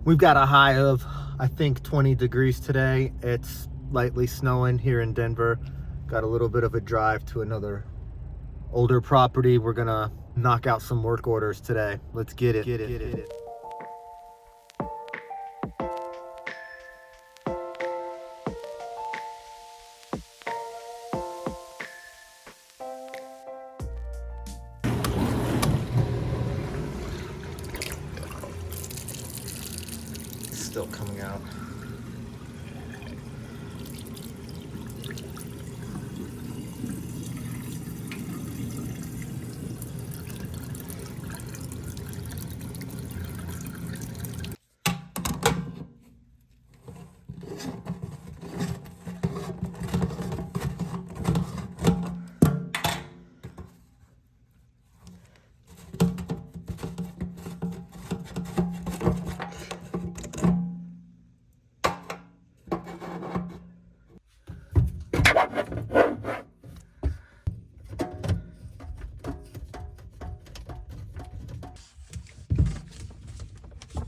We've got a high of, I think, 20 degrees today. It's lightly snowing here in Denver. Got a little bit of a drive to another older property. We're gonna knock out some work orders today. Let's get it. Still coming out.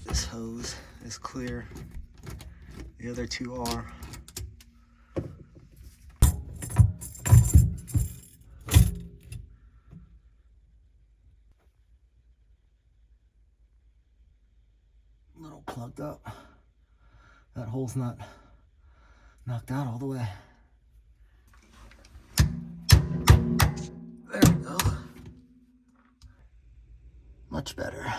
This hose is clear. The other two are. Little plugged up. That hole's not knocked out all the way. There we go. Much better.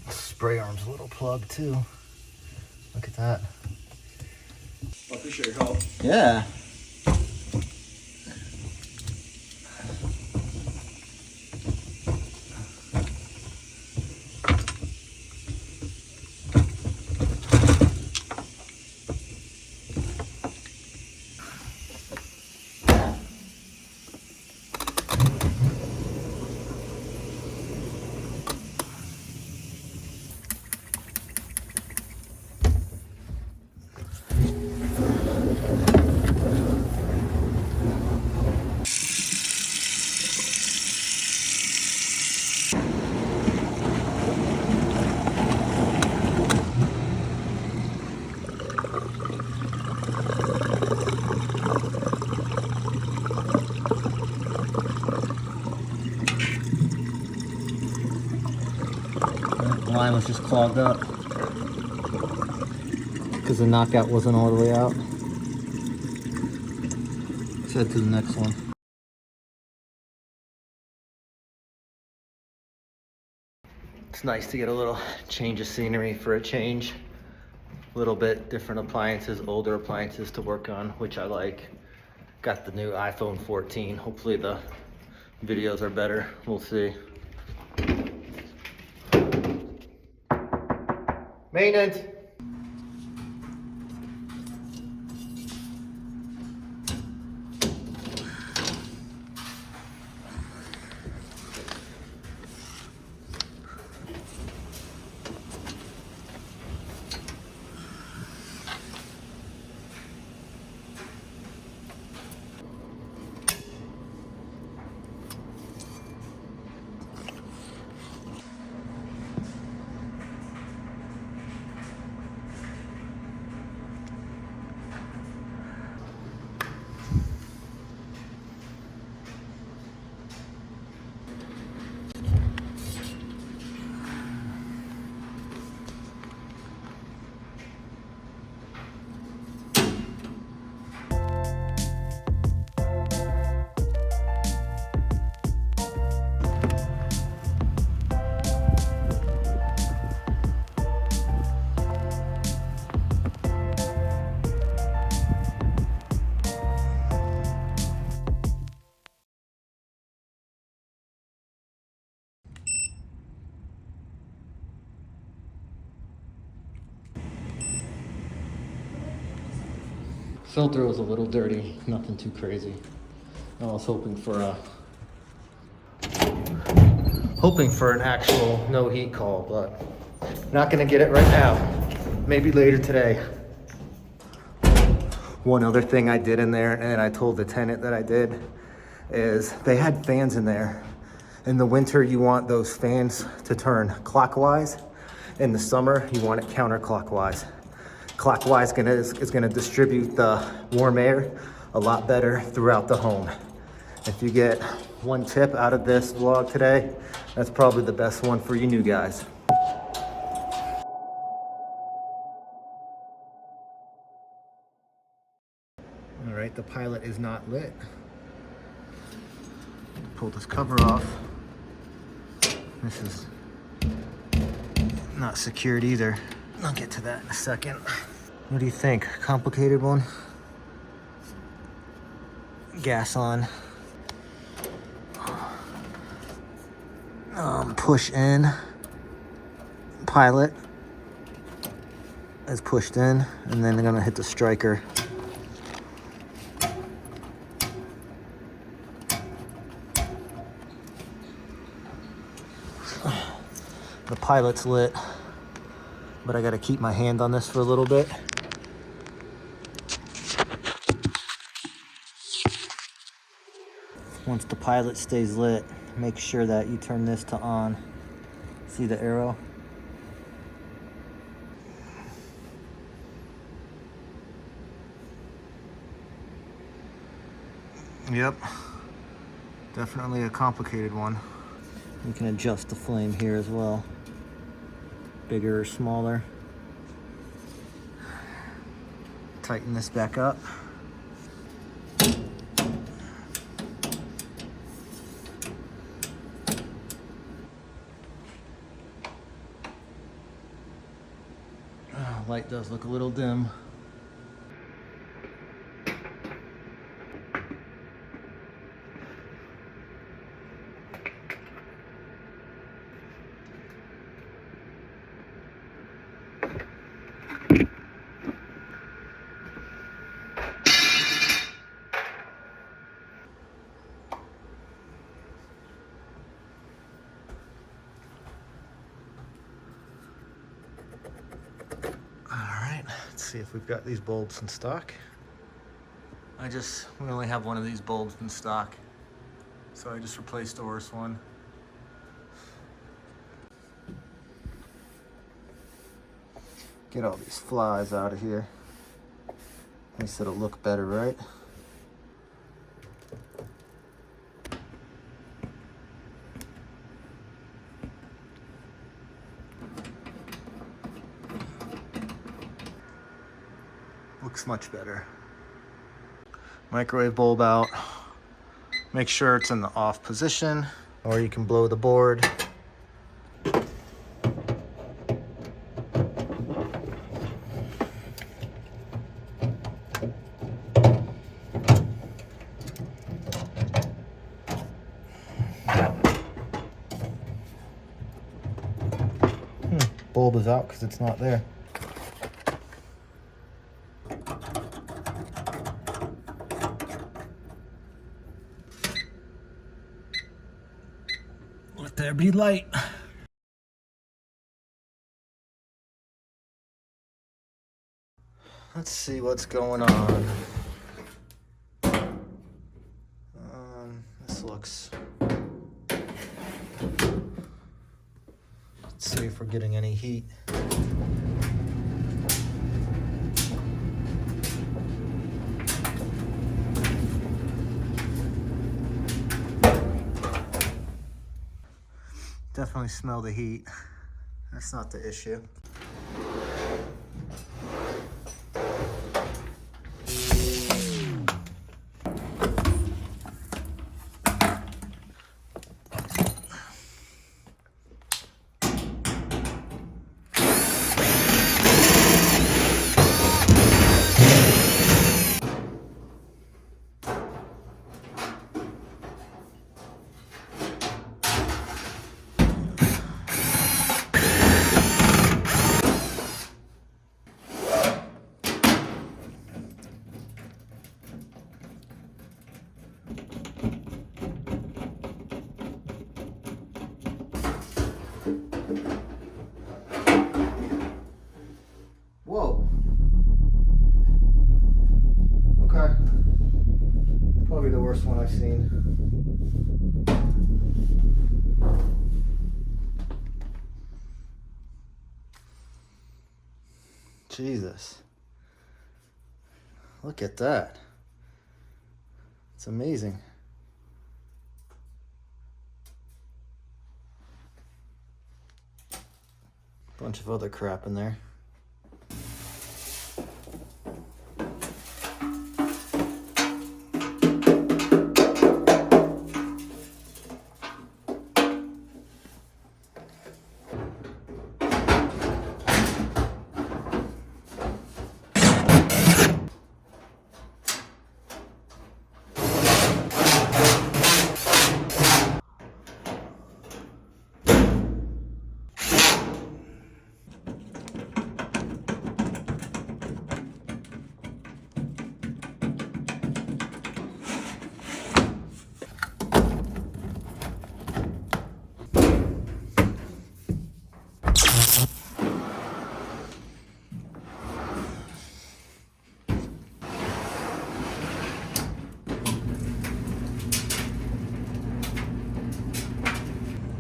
Spray arm's a little plugged too. Look at that. I appreciate your help. Yeah. The line was just clogged up because the knockout wasn't all the way out. Let's head to the next one. It's nice to get a little change of scenery for a change. A little bit different appliances, older appliances to work on, which I like. Got the new iPhone 14. Hopefully the videos are better. We'll see. Maintenance. Filter was a little dirty, nothing too crazy. I was hoping for an actual no heat call, but not gonna get it right now. Maybe later today. One other thing I did in there, and I told the tenant that I did, is they had fans in there. In the winter, you want those fans to turn clockwise. In the summer, you want it counterclockwise. Clockwise is gonna distribute the warm air a lot better throughout the home. If you get one tip out of this vlog today, that's probably the best one for you new guys. All right, the pilot is not lit. Pull this cover off. This is not secured either. I'll get to that in a second. What do you think? Complicated one? Gas on. Push in. Pilot is pushed in, and then they're gonna hit the striker. The pilot's lit, but I gotta keep my hand on this for a little bit. Once the pilot stays lit, make sure that you turn this to on. See the arrow? Yep, definitely a complicated one. You can adjust the flame here as well. Bigger or smaller. Tighten this back up. Light does look a little dim. Let's see if we've got these bulbs in stock. We only have one of these bulbs in stock, so I just replaced the worst one. Get all these flies out of here. Makes it'll look better, right? Looks much better. Microwave bulb out. Make sure it's in the off position, or you can blow the board. Bulb is out because it's not there. Let there be light. Let's see what's going on. This looks... Let's see if we're getting any heat. Definitely smell the heat. That's not the issue. Whoa. Okay. Probably the worst one I've seen. Jesus. Look at that. It's amazing. Bunch of other crap in there.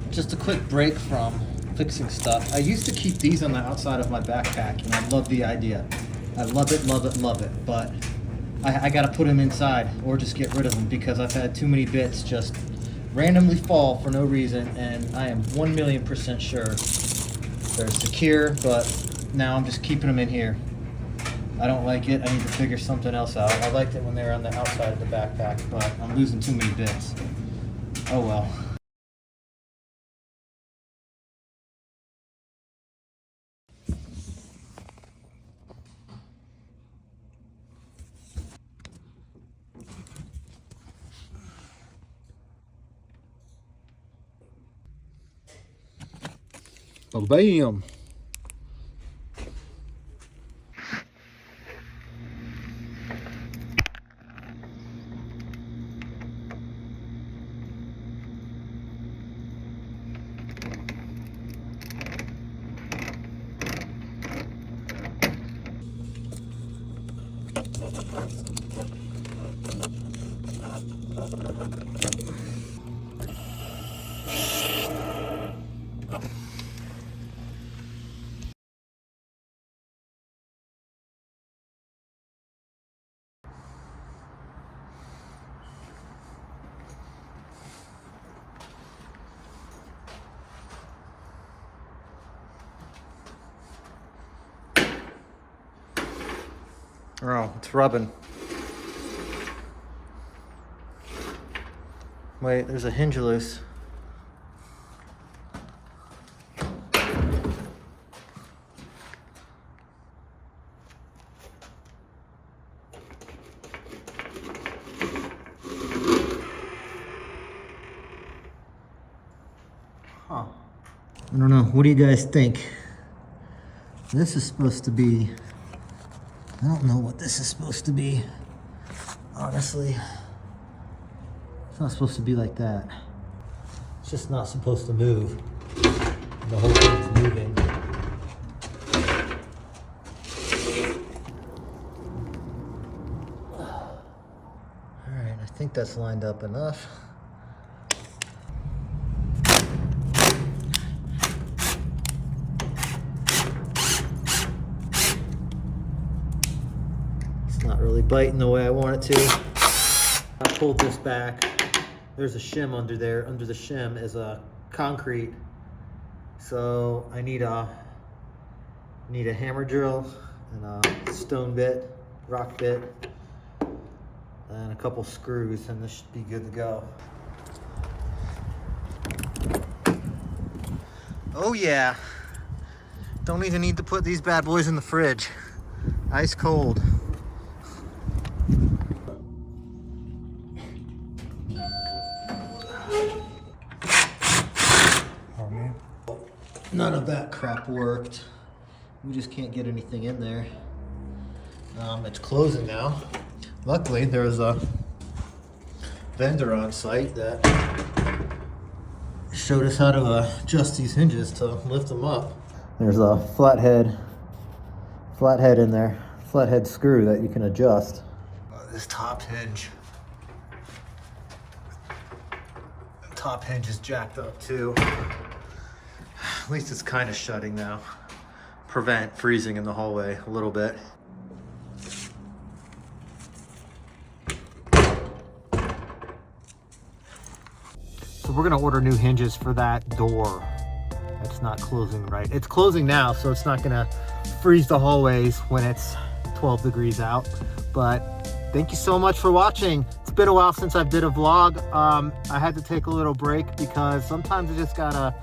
Just a quick break from fixing stuff. I used to keep these on the outside of my backpack, and I love the idea. I love it, love it, love it. But I gotta put them inside or just get rid of them because I've had too many bits just randomly fall for no reason, and I am 1,000,000% sure they're secure, but now I'm just keeping them in here. I don't like it. I need to figure something else out. I liked it when they were on the outside of the backpack, but I'm losing too many bits. Oh well. Bam! Oh, it's rubbing. Wait, there's a hinge loose. Huh. I don't know. What do you guys think? This is supposed to be... I don't know what this is supposed to be. Honestly. It's not supposed to be like that. It's just not supposed to move. The whole thing's moving. Alright, I think that's lined up enough. It's not really biting the way I want it to. I pulled this back. There's a shim under there. Under the shim is a concrete. So I need a hammer drill and a stone bit, rock bit, and a couple screws, and this should be good to go. Oh yeah. Don't even need to put these bad boys in the fridge. Ice cold. None of that crap worked. We just can't get anything in there. It's closing now. Luckily, there's a vendor on site that showed us how to adjust these hinges to lift them up. There's a flathead in there, flathead screw that you can adjust. This top hinge is jacked up too. At least it's kind of shutting now. Prevent freezing in the hallway a little bit. So we're gonna order new hinges for that door. That's not closing right. It's closing now, so it's not gonna freeze the hallways when it's 12 degrees out. But thank you so much for watching. It's been a while since I did a vlog. I had to take a little break because sometimes I just gotta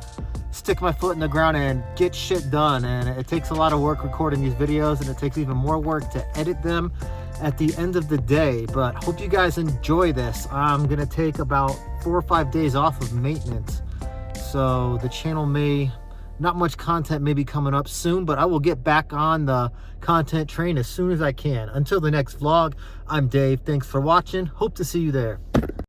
stick my foot in the ground and get shit done. And it takes a lot of work recording these videos, and it takes even more work to edit them at the end of the day. But hope you guys enjoy this. I'm gonna take about 4 or 5 days off of maintenance. So the channel not much content may be coming up soon, but I will get back on the content train as soon as I can. Until the next vlog, I'm Dave. Thanks for watching. Hope to see you there.